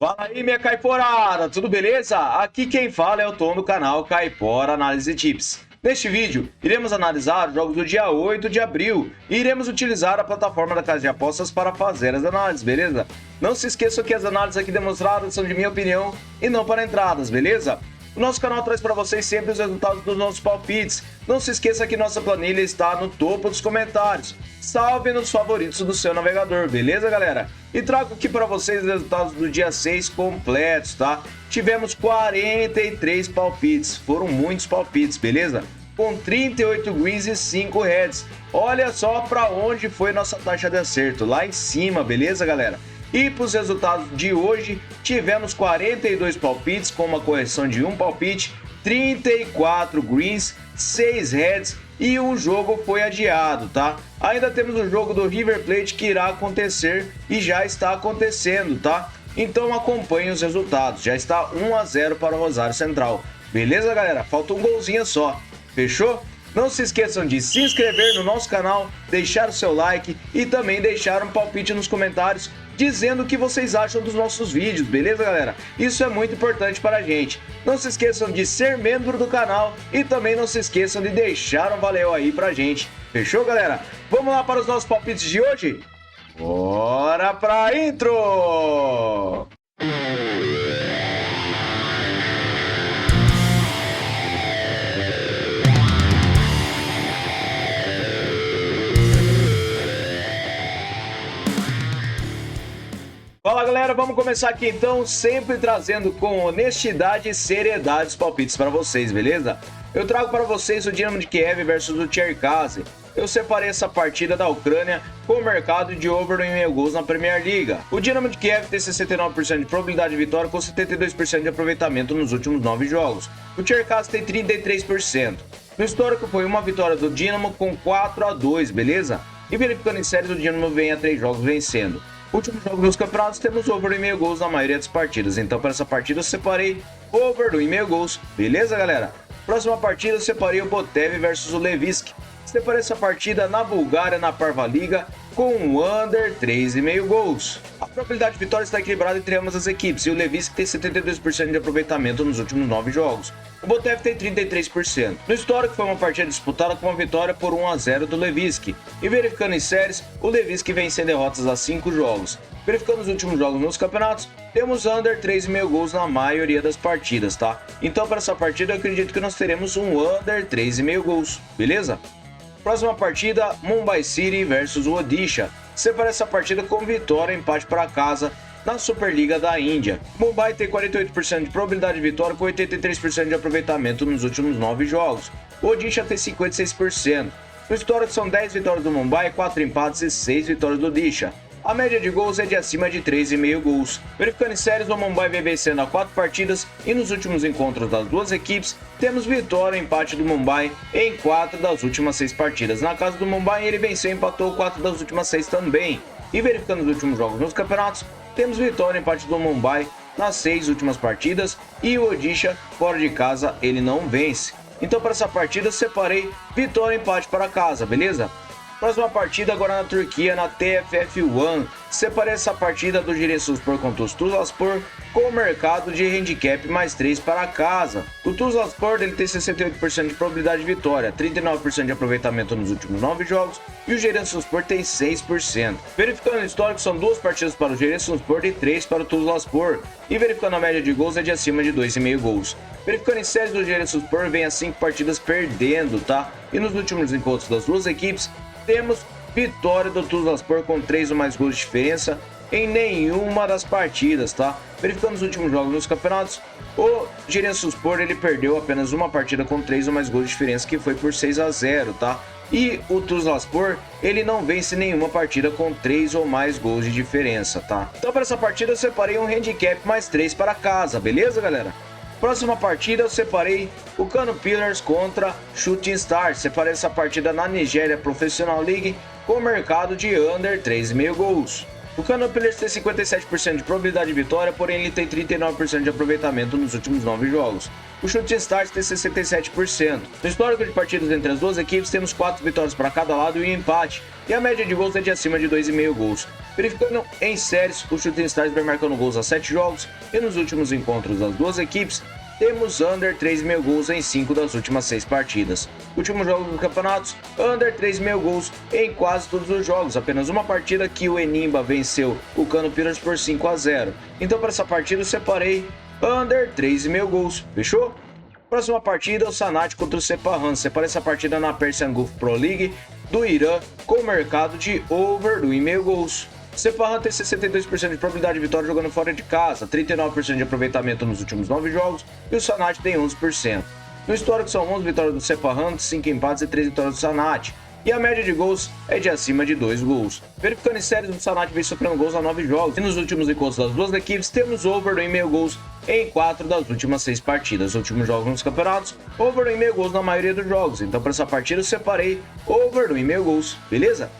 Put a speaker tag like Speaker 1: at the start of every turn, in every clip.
Speaker 1: Fala aí, minha caiporada, tudo beleza? Aqui quem fala é o Tom do canal Caipora Análise Tips. Neste vídeo, iremos analisar os jogos do dia 8 de abril e iremos utilizar a plataforma da Casa de Apostas para fazer as análises, beleza? Não se esqueçam que as análises aqui demonstradas são de minha opinião e não para entradas, beleza? O nosso canal traz para vocês sempre os resultados dos nossos palpites. Não se esqueça que nossa planilha está no topo dos comentários. Salve nos favoritos do seu navegador, beleza, galera? E trago aqui para vocês os resultados do dia 6 completos, tá? Tivemos 43 palpites, foram muitos palpites, beleza? Com 38 greens e 5 reds. Olha só para onde foi nossa taxa de acerto, lá em cima, beleza, galera? E para os resultados de hoje, tivemos 42 palpites com uma correção de um palpite, 34 greens, 6 reds e o jogo foi adiado, tá? Ainda temos o jogo do River Plate que irá acontecer e já está acontecendo, tá? Então acompanhe os resultados, já está 1-0 para o Rosário Central. Beleza, galera? Falta um golzinho só, fechou? Não se esqueçam de se inscrever no nosso canal, deixar o seu like e também deixar um palpite nos comentários dizendo o que vocês acham dos nossos vídeos, beleza, galera? Isso é muito importante para a gente. Não se esqueçam de ser membro do canal e também não se esqueçam de deixar um valeu aí pra gente. Fechou, galera? Vamos lá para os nossos palpites de hoje? Bora pra intro! Fala, galera, vamos começar aqui então, sempre trazendo com honestidade e seriedade os palpites para vocês, beleza? Eu trago para vocês o Dinamo de Kiev versus o Cherkasy. Eu separei essa partida da Ucrânia com o mercado de over 1,5 gols na Premier League. O Dinamo de Kiev tem 69% de probabilidade de vitória com 72% de aproveitamento nos últimos 9 jogos. O Cherkasy tem 33%. No histórico foi uma vitória do Dinamo com 4-2, beleza? E verificando em séries, o Dinamo vem a 3 jogos vencendo. Últimos jogos dos campeonatos temos over 1,5 gols na maioria das partidas, então para essa partida eu separei over 1,5 gols, beleza, galera? Próxima partida eu separei o Botev versus o Levski. Separei essa partida na Bulgária, na Parva Liga, com um under 3,5 gols. A probabilidade de vitória está equilibrada entre ambas as equipes e o Levski tem 72% de aproveitamento nos últimos 9 jogos. O Botev tem 33%. No histórico foi uma partida disputada com uma vitória por 1-0 do Levski. E verificando em séries, o Levski vem sem derrotas a 5 jogos. Verificando os últimos jogos nos campeonatos, temos under 3,5 gols na maioria das partidas, tá? Então para essa partida eu acredito que nós teremos um under 3,5 gols, beleza? Próxima partida, Mumbai City versus o Odisha. Separa essa partida com vitória e empate para casa na Superliga da Índia. Mumbai tem 48% de probabilidade de vitória com 83% de aproveitamento nos últimos 9 jogos. O Odisha tem 56%. No histórico são 10 vitórias do Mumbai, 4 empates e 6 vitórias do Odisha. A média de gols é de acima de 3,5 gols. Verificando em séries, o Mumbai vem vencendo a 4 partidas e nos últimos encontros das duas equipes, temos vitória e empate do Mumbai em 4 das últimas 6 partidas. Na casa do Mumbai, ele venceu e empatou 4 das últimas 6 também. E verificando os últimos jogos nos campeonatos, temos vitória e empate do Mumbai nas 6 últimas partidas e o Odisha, fora de casa, ele não vence. Então para essa partida, separei vitória e empate para casa, beleza? Próxima partida agora na Turquia, na TFF1. Separei essa partida do Giresunspor contra o Tuzlaspor com o mercado de handicap mais 3 para casa. O Tuzlaspor ele tem 68% de probabilidade de vitória, 39% de aproveitamento nos últimos 9 jogos e o Giresunspor tem 6%. Verificando o histórico, são 2 partidas para o Giresunspor e 3 para o Tuzlaspor. E verificando a média de gols é de acima de 2,5 gols. Verificando em séries, o Giresunspor vem a 5 partidas perdendo, tá? E nos últimos encontros das duas equipes, temos vitória do Tuzlaspor com 3 ou mais gols de diferença em nenhuma das partidas, tá? Verificando os últimos jogos nos campeonatos, o Giresunspor ele perdeu apenas uma partida com 3 ou mais gols de diferença, que foi por 6-0, tá? E o Tuzlaspor ele não vence nenhuma partida com 3 ou mais gols de diferença, tá? Então para essa partida eu separei um handicap mais 3 para casa, beleza, galera? Próxima partida eu separei o Kano Pillars contra Shooting Stars. Separei essa partida na Nigéria Professional League com o mercado de under 3,5 gols. O Kano Pillars tem 57% de probabilidade de vitória, porém ele tem 39% de aproveitamento nos últimos 9 jogos. O Shooting Stars tem 67%. No histórico de partidas entre as duas equipes, temos 4 vitórias para cada lado e um empate, e a média de gols é de acima de 2,5 gols. Verificando em séries, o Shooting Stars vem marcando gols há 7 jogos e nos últimos encontros das duas equipes, temos under 3,5 gols em 5 das últimas 6 partidas. Últimos jogos dos campeonatos, under 3,5 gols em quase todos os jogos. Apenas uma partida que o Enimba venceu o Cano Pillars por 5-0. Então para essa partida eu separei under 3,5 gols. Fechou? Próxima partida, o Sanat contra o Sepahan. Separei essa partida na Persian Gulf Pro League do Irã com mercado de over 2,5 gols. Sepahan tem 62% de probabilidade de vitória jogando fora de casa, 39% de aproveitamento nos últimos 9 jogos e o Sanat tem 11%. No histórico são 11 vitórias do Sepahan, 5 empates e 3 vitórias do Sanat. E a média de gols é de acima de 2 gols. Verificando em séries, o Sanat vem sofrendo gols a 9 jogos. E nos últimos encontros das duas equipes, temos over 2,5 gols em 4 das últimas 6 partidas. Os últimos jogos nos campeonatos, over 2,5 gols na maioria dos jogos. Então para essa partida eu separei over 2,5 gols, beleza?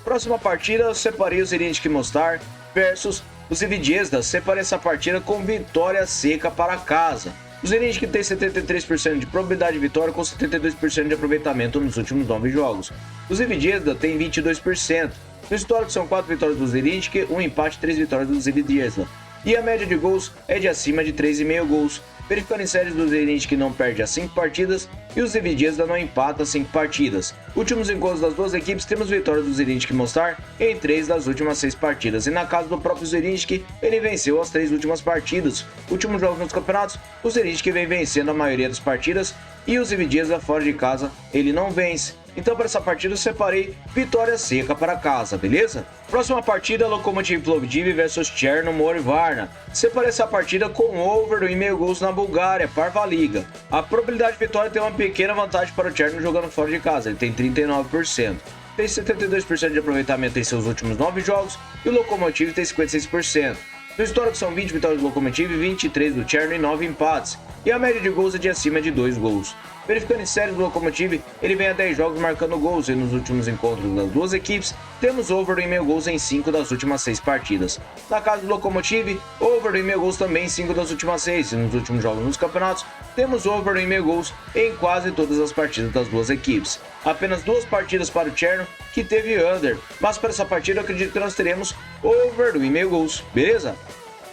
Speaker 1: Próxima partida, eu separei o Zrinjski Mostar versus o Zividiezda. Separei essa partida com vitória seca para casa. O Zrinjski tem 73% de probabilidade de vitória com 72% de aproveitamento nos últimos 9 jogos. O Zividiezda tem 22%. No histórico são 4 vitórias do Zrinjski, 1 empate e 3 vitórias do Zividiezda. E a média de gols é de acima de 3,5 gols. Verificando em séries, do Zrinjski não perde as 5 partidas e o Zividiezda não empata 5 partidas. Últimos encontros das duas equipes, temos vitória do Zrinjski Mostar em 3 das últimas 6 partidas. E na casa do próprio Zrinjski, ele venceu as 3 últimas partidas. Últimos jogos nos campeonatos, o Zrinjski vem vencendo a maioria das partidas e o Zividiezda fora de casa, ele não vence. Então para essa partida eu separei vitória seca para casa, beleza? Próxima partida, Lokomotiv Plovdiv versus Chernomor Varna. Separei essa partida com over 2,5 gols na Bulgária, Parva Liga. A probabilidade de vitória tem uma pequena vantagem para o Cherno jogando fora de casa, ele tem 39%. Tem 72% de aproveitamento em seus últimos 9 jogos e o Lokomotiv tem 56%. No histórico são 20 vitórias do Lokomotiv, 23 do Cherno e 9 empates. E a média de gols é de acima de 2 gols. Verificando em séries do Lokomotiv, ele vem a 10 jogos marcando gols e nos últimos encontros das duas equipes, temos over 2,5 gols em 5 das últimas 6 partidas. Na casa do Lokomotiv, over 2,5 gols também em 5 das últimas 6 e nos últimos jogos nos campeonatos, temos over 2,5 gols em quase todas as partidas das duas equipes. Apenas 2 partidas para o Cherno, que teve under, mas para essa partida eu acredito que nós teremos over 2,5 gols, beleza?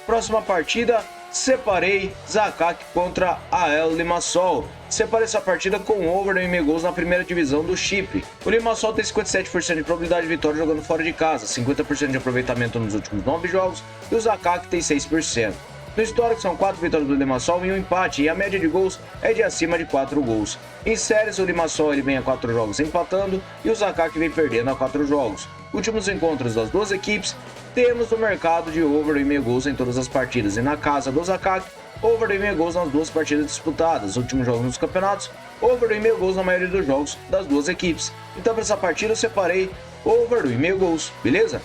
Speaker 1: Próxima partida, separei Zakak contra AEL Limassol. Separei essa partida com over 2,5 gols na primeira divisão do Chipre. O Limassol tem 57% de probabilidade de vitória jogando fora de casa, 50% de aproveitamento nos últimos 9 jogos e o Zakak tem 6%. No histórico são 4 vitórias do Limassol e 1 empate e a média de gols é de acima de 4 gols. Em séries, o Limassol ele vem a 4 jogos empatando e o Zakak vem perdendo a 4 jogos. Últimos encontros das duas equipes, temos o mercado de over 2,5 gols em todas as partidas e na casa do Zakak, over 2,5 gols nas duas partidas disputadas. Últimos jogos nos campeonatos, over 2,5 gols na maioria dos jogos das duas equipes. Então para essa partida eu separei over 2,5 gols, beleza?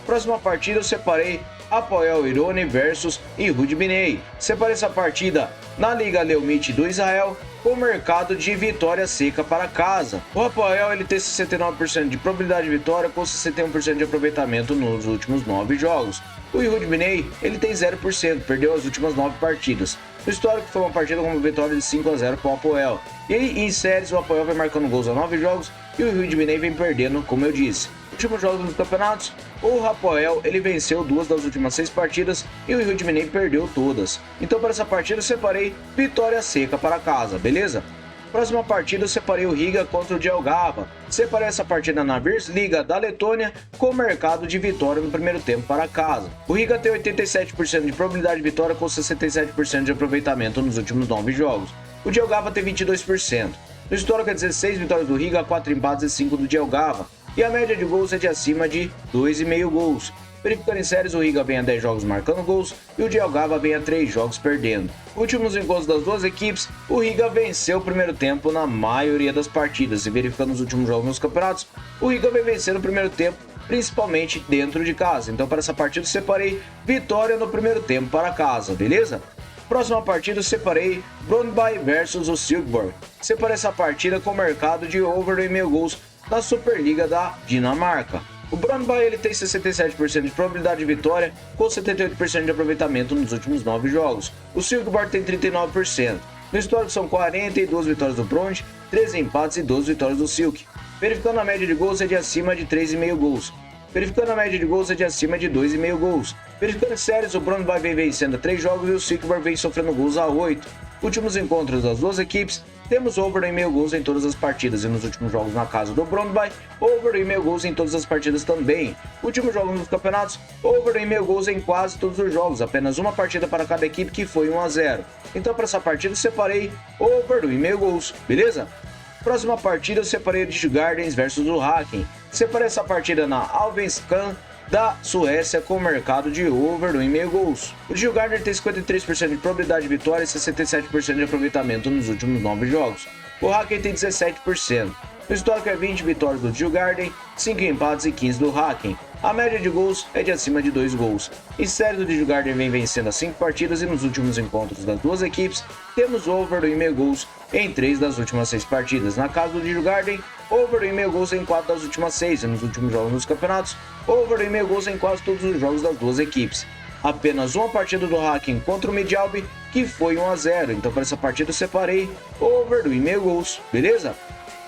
Speaker 1: Próxima partida eu separei Hapoel Irone versus Yehud Binei. Separei essa partida na Liga Leumit do Israel com mercado de vitória seca para casa. O Hapoel ele tem 69% de probabilidade de vitória com 61% de aproveitamento nos últimos 9 jogos. O Yehud Binei ele tem 0%, perdeu as últimas 9 partidas. No histórico foi uma partida com uma vitória de 5-0 para o Hapoel. E aí, em séries, o Hapoel vem marcando gols a 9 jogos e o Yehud Binei vem perdendo, como eu disse. Últimos jogos dos campeonatos, o Hapoel ele venceu 2 das últimas 6 partidas e o Yehud Binei perdeu todas. Então para essa partida eu separei vitória seca para casa, beleza? Próxima partida eu separei o Riga contra o Jelgava. Separei essa partida na Virs Liga da Letônia com mercado de vitória no primeiro tempo para casa. O Riga tem 87% de probabilidade de vitória com 67% de aproveitamento nos últimos 9 jogos. O Jelgava tem 22%. No histórico é 16 vitórias do Riga, 4 empates e 5 do Jelgava. E a média de gols é de acima de 2,5 gols. Verificando em séries, o Riga vem a 10 jogos marcando gols e o Jelgava vem a 3 jogos perdendo. Últimos encontros das duas equipes, o Riga venceu o primeiro tempo na maioria das partidas. E verificando os últimos jogos nos campeonatos, o Riga vem vencendo o primeiro tempo, principalmente dentro de casa. Então para essa partida eu separei vitória no primeiro tempo para casa, beleza? Próxima partida eu separei Brøndby versus o Silkeborg. Separei essa partida com mercado de over 2,5 gols na Superliga da Dinamarca. O Brøndby ele tem 67% de probabilidade de vitória com 78% de aproveitamento nos últimos 9 jogos. O Silkeborg tem 39%. No histórico são 42 vitórias do Brøndby, 13 empates e 12 vitórias do Silk. Verificando a média de gols é de acima de 3,5 gols. Verificando a média de gols é de acima de 2,5 gols. Verificando as séries, o Brondby vem vencendo a 3 jogos e o Sycamore vem sofrendo gols a 8. Últimos encontros das duas equipes, temos over 1,5 gols em todas as partidas e nos últimos jogos na casa do Brondby, over 1,5 gols em todas as partidas também. Últimos jogos nos campeonatos, over 1,5 gols em quase todos os jogos, apenas uma partida para cada equipe que foi 1-0. Então para essa partida eu separei over 1,5 gols, beleza? Próxima partida eu separei o Djurgårdens versus o Häcken. Separei essa partida na Allsvenskan da Suécia com o mercado de over 1,5 gols. O Djurgården tem 53% de probabilidade de vitória e 67% de aproveitamento nos últimos 9 jogos. O Häcken tem 17%. No histórico é 20 vitórias do Djurgården, 5 empates e 15 do Häcken. A média de gols é de acima de 2 gols. Em série do Djurgården vem vencendo as 5 partidas e nos últimos encontros das duas equipes temos over 1,5 gols em 3 das últimas 6 partidas. Na casa do Djurgården, over 1,5 gols em 4 das últimas 6 e nos últimos jogos nos campeonatos, over 1,5 gols em quase todos os jogos das duas equipes. Apenas uma partida do Häcken contra o Midtjylland que foi 1-0, então para essa partida eu separei over 1,5 gols, beleza?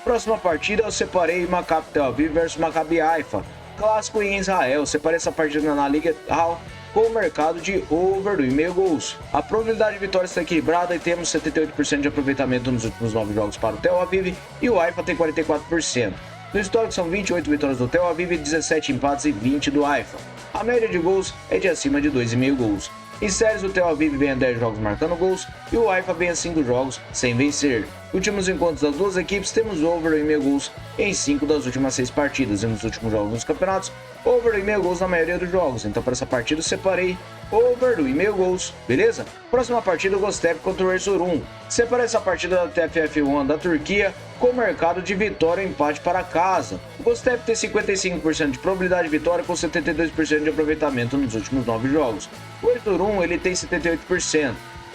Speaker 1: Próxima partida eu separei Maccabi Tel Aviv versus Maccabi Haifa, clássico em Israel. Eu separei essa partida na Liga Hall com o mercado de over 1,5 gols. A probabilidade de vitória está equilibrada e temos 78% de aproveitamento nos últimos 9 jogos para o Tel Aviv e o Haifa tem 44%. No histórico são 28 vitórias do Tel Aviv, 17 empates e 20 do Haifa. A média de gols é de acima de 2,5 gols. Em séries, o Tel Aviv vem a 10 jogos marcando gols e o Haifa vem a 5 jogos sem vencer. Últimos encontros das duas equipes, temos over 1,5 gols em 5 das últimas 6 partidas e nos últimos jogos nos campeonatos, over 1,5 gols na maioria dos jogos. Então para essa partida eu separei over 1,5 gols, beleza? Próxima partida, o Göztepe contra o Erzurum. Separei essa partida da TFF1 da Turquia com o mercado de vitória e empate para casa. O Göztepe tem 55% de probabilidade de vitória com 72% de aproveitamento nos últimos 9 jogos. O Erzurum ele tem 78%.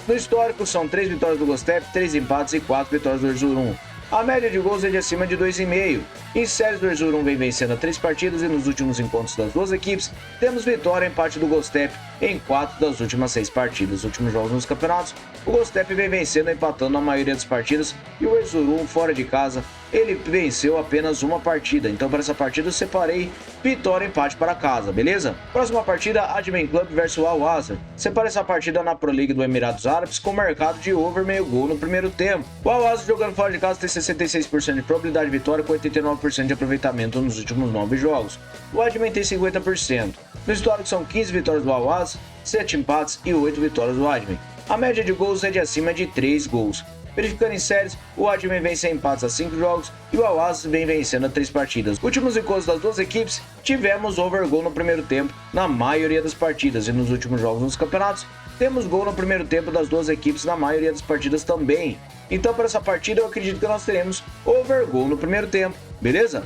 Speaker 1: No histórico são 3 vitórias do Göztepe, 3 empates e 4 vitórias do Erzurum. A média de gols é de acima de 2,5. Em séries, do Erzurum vem vencendo a 3 partidas e nos últimos encontros das duas equipes temos vitória e empate do Göztepe em 4 das últimas 6 partidas. Últimos jogos nos campeonatos, o Göztepe vem vencendo e empatando na maioria das partidas e o Erzurum fora de casa ele venceu apenas uma partida. Então para essa partida eu separei vitória e empate para casa, beleza? Próxima partida, Admin Club versus o Al-Azhar. Separei essa partida na Pro League do Emirados Árabes com mercado de over meio gol no primeiro tempo. O Al-Azhar jogando fora de casa tem 66% de probabilidade de vitória com 89% de aproveitamento nos últimos 9 jogos. O Admin tem 50%. No histórico são 15 vitórias do Al-Azhar, 7 empates e 8 vitórias do Admin. A média de gols é de acima de 3 gols. Verificando em séries, o Admin vem sem empates a 5 jogos e o Al-Azhar vem vencendo a 3 partidas. Últimos encontros das duas equipes, tivemos over gol no primeiro tempo na maioria das partidas e nos últimos jogos nos campeonatos, temos gol no primeiro tempo das duas equipes na maioria das partidas também. Então para essa partida eu acredito que nós teremos over gol no primeiro tempo, beleza?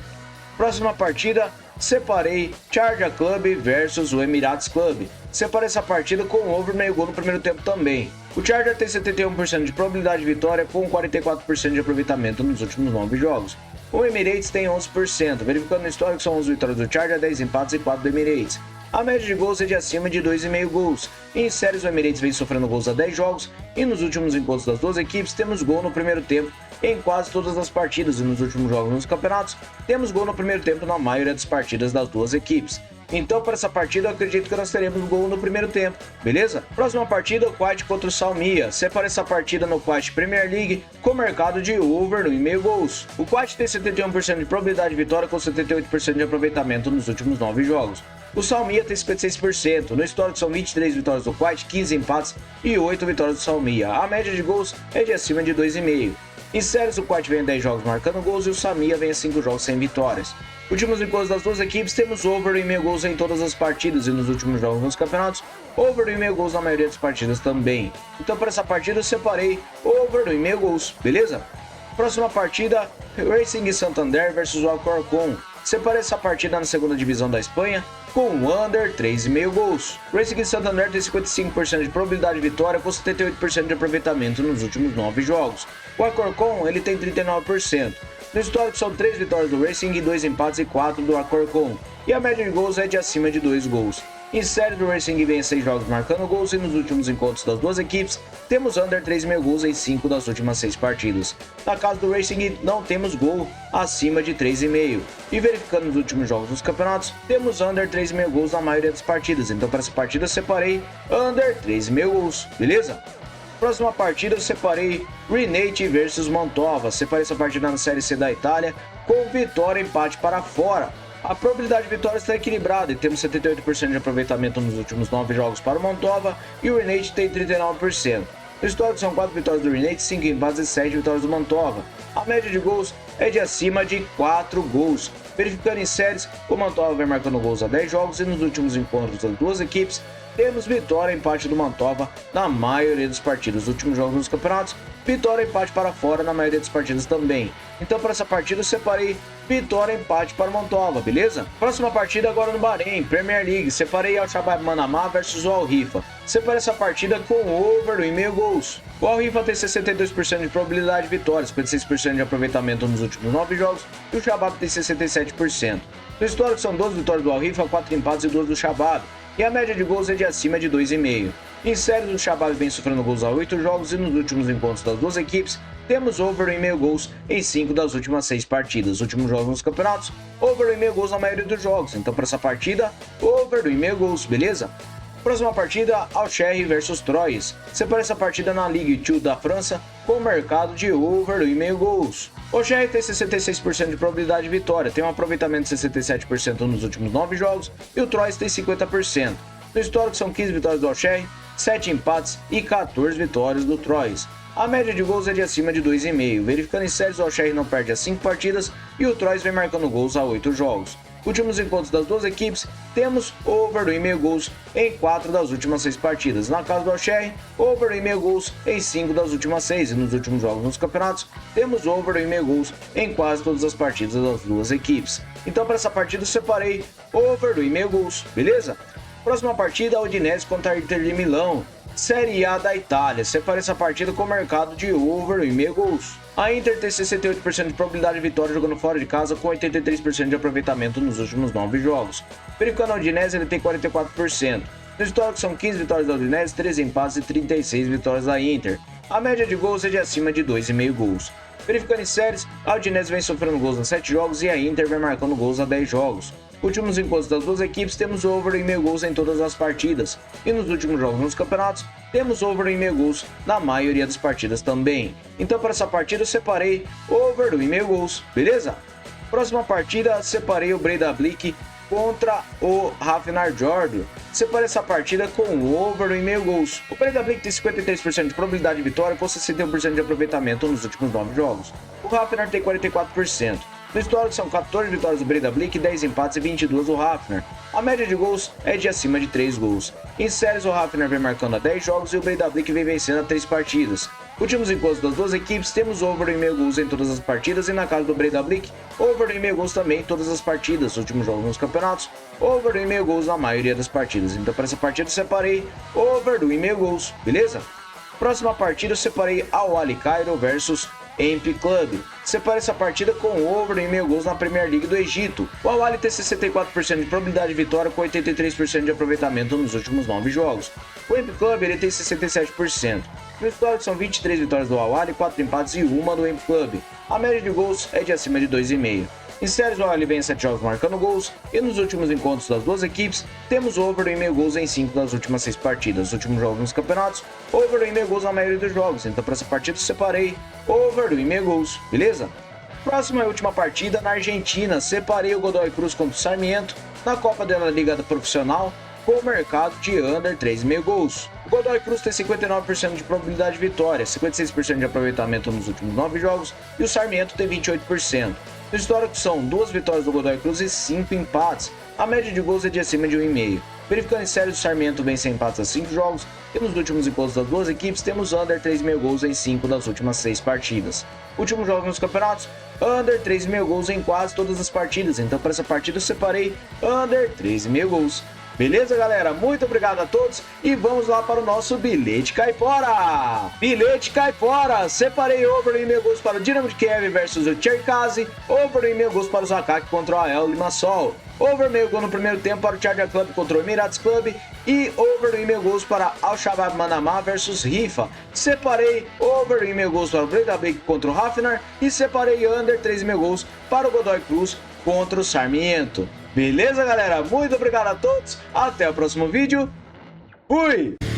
Speaker 1: Próxima partida, separei Sharjah Club versus o Emirates Club. Separei essa partida com over meio gol no primeiro tempo também. O Sharjah tem 71% de probabilidade de vitória com 44% de aproveitamento nos últimos 9 jogos. O Emirates tem 11%. Verificando o histórico, são 11 vitórias do Sharjah, 10 empates e 4 do Emirates. A média de gols é de acima de 2,5 gols. Em séries, o Emirates vem sofrendo gols a 10 jogos e nos últimos encontros das duas equipes temos gol no primeiro tempo em quase todas as partidas e nos últimos jogos nos campeonatos temos gol no primeiro tempo na maioria das partidas das duas equipes. Então para essa partida eu acredito que nós teremos gol no primeiro tempo, beleza? Próxima partida, o Kuwait contra o Salmiya. Separei essa partida no Kuwait Premier League com mercado de over 1,5 gols. O Kuwait tem 71% de probabilidade de vitória com 78% de aproveitamento nos últimos 9 jogos. O Salmiya tem 56%. No histórico são 23 vitórias do Kuwait, 15 empates e 8 vitórias do Salmiya. A média de gols é de acima de 2,5. Em séries, o Kuwait vem a 10 jogos marcando gols e o Salmiya vem a 5 jogos sem vitórias. Últimos encontros das duas equipes, temos over 1,5 gols em todas as partidas e nos últimos jogos nos campeonatos, over 1,5 gols na maioria das partidas também. Então para essa partida eu separei over 1,5 gols, beleza? Próxima partida, Racing Santander versus o Alcorcón. Separei essa partida na segunda divisão da Espanha com under 3,5 gols. Racing Santander tem 55% de probabilidade de vitória com 78% de aproveitamento nos últimos 9 jogos. O Alcorcón ele tem 39%. No histórico são 3 vitórias do Racing, 2 empates e 4 do Alcorcón. E a média de gols é de acima de 2 gols. Em série do Racing vem 6 jogos marcando gols e nos últimos encontros das duas equipes temos under 3,5 gols em 5 das últimas 6 partidas. Na casa do Racing não temos gol acima de 3,5. E verificando nos últimos jogos dos campeonatos, temos under 3,5 gols na maioria das partidas. Então para essa partida eu separei under 3,5 gols, beleza? Próxima partida eu separei Renate versus Mantova. Separei essa partida na Série C da Itália com vitória e empate para fora. A probabilidade de vitória está equilibrada e temos 78% de aproveitamento nos últimos 9 jogos para o Mantova e o Renate tem 39%. No histórico são 4 vitórias do Renate, 5 empates e 7 vitórias do Mantova. A média de gols é de acima de 4 gols. Verificando em séries, o Mantova vem marcando gols há 10 jogos e nos últimos encontros das duas equipes temos vitória e empate do Mantova na maioria das partidas. Nos últimos jogos dos campeonatos, vitória e empate para fora na maioria das partidas também. Então para essa partida eu separei vitória e empate para o Mantova, beleza? Próxima partida agora no Bahrein, Premier League. Separei Al Shabab Manamá versus o Al Rifa. Separei essa partida com over 1,5 gols. O Al Rifa tem 62% de probabilidade de vitória, 56% de aproveitamento nos últimos 9 jogos e o Shabab tem 67%. No histórico são 12 vitórias do Al Rifa, 4 empates e 2 do Shabab. E a média de gols é de acima de 2,5. Em séries, o Shabab vem sofrendo gols há 8 jogos e nos últimos encontros das duas equipes temos over 1,5 gols em 5 das últimas 6 partidas. Os últimos jogos nos campeonatos, over 1,5 gols na maioria dos jogos. Então para essa partida, over 1,5 gols, beleza? Próxima partida, Auxerre versus Troyes. Separa essa partida na Ligue 2 da França com o mercado de over 1,5 gols. O Auxerre tem 66% de probabilidade de vitória, tem um aproveitamento de 67% nos últimos 9 jogos e o Troyes tem 50%. No histórico são 15 vitórias do Auxerre, 7 empates e 14 vitórias do Troyes. A média de gols é de acima de 2,5. Verificando em séries, o Auxerre não perde as 5 partidas e o Troyes vem marcando gols há 8 jogos. Últimos encontros das duas equipes, temos over 1,5 gols em 4 das últimas 6 partidas. Na casa do Auxerre, over 1,5 gols em 5 das últimas 6. E nos últimos jogos nos campeonatos, temos over 1,5 gols em quase todas as partidas das duas equipes. Então para essa partida eu separei over 1,5 gols, beleza? Próxima partida, a Udinese contra a Inter de Milão. Série A da Itália. Separei essa partida com o mercado de over 1,5 gols. A Inter tem 68% de probabilidade de vitória jogando fora de casa com 83% de aproveitamento nos últimos 9 jogos. Verificando a Udinese, ele tem 44%. No histórico são 15 vitórias da Udinese, 13 empates e 36 vitórias da Inter. A média de gols é de acima de 2,5 gols. Verificando em séries, a Udinese vem sofrendo gols em 7 jogos e a Inter vem marcando gols a 10 jogos. Últimos encontros das duas equipes, temos over 1,5 gols em todas as partidas. E nos últimos jogos nos campeonatos, temos over 1,5 gols na maioria das partidas também. Então para essa partida eu separei over 1,5 gols, beleza? Próxima partida, separei o Breidablik contra o Rafnar Jordo. Separei essa partida com over 1,5 gols. O Breidablik tem 53% de probabilidade de vitória com 61% de aproveitamento nos últimos 9 jogos. O Rafnar tem 44%. No histórico são 14 vitórias do Breidablik, 10 empates e 22 do Rafnar. A média de gols é de acima de 3 gols. Em séries, o Rafnar vem marcando há 10 jogos e o Breidablik vem vencendo há 3 partidas. Últimos encontros das duas equipes, temos over 1,5 gols em todas as partidas e na casa do Breidablik, over 1,5 gols também em todas as partidas. Últimos jogos nos campeonatos, over 1,5 gols na maioria das partidas. Então para essa partida eu separei over 1,5 gols, beleza? Próxima partida eu separei Al Ahly Cairo versus Amp Club. Separei essa partida com over 1,5 gols na Premier League do Egito. O Al Ahly tem 64% de probabilidade de vitória com 83% de aproveitamento nos últimos 9 jogos. O Amp Club ele tem 67%. No histórico são 23 vitórias do Al Ahly, 4 empates e 1 do Amp Club. A média de gols é de acima de 2,5. Em séries, o Al Ahly vem 7 jogos marcando gols e nos últimos encontros das duas equipes, temos over 1,5 gols em 5 das últimas 6 partidas. Nos últimos jogos nos campeonatos, over 1,5 gols na maioria dos jogos. Então para essa partida eu separei over 1,5 gols, beleza? Próxima e última partida na Argentina, separei o Godoy Cruz contra o Sarmiento na Copa da Liga Profissional com o mercado de under 3,5 gols. O Godoy Cruz tem 59% de probabilidade de vitória, 56% de aproveitamento nos últimos 9 jogos e o Sarmiento tem 28%. No histórico são 2 vitórias do Godoy Cruz e 5 empates. A média de gols é de acima de 1,5. Verificando em séries, o Sarmiento vem sem empates a 5 jogos e nos últimos encontros das duas equipes temos under 3,5 gols em 5 das últimas 6 partidas. Últimos jogos nos campeonatos, under 3,5 gols em quase todas as partidas. Então para essa partida eu separei under 3,5 gols. Beleza, galera? Muito obrigado a todos e vamos lá para o nosso bilhete caipora. Bilhete caipora. Separei over e meio gols para o Dinamo de Kiev versus o Cherkasy. Over e meio gols para o Zakak contra o AEL Limassol. Over meio gol no primeiro tempo para o Charger Club contra o Emirates Club. E over e meio gols para Al Shabab Manamá versus Rifa. Separei over e meio gols para o Breidablik contra o Hafnar. E separei under 3,5 gols para o Godoy Cruz contra o Sarmiento. Beleza, galera? Muito obrigado a todos. Até o próximo vídeo. Fui!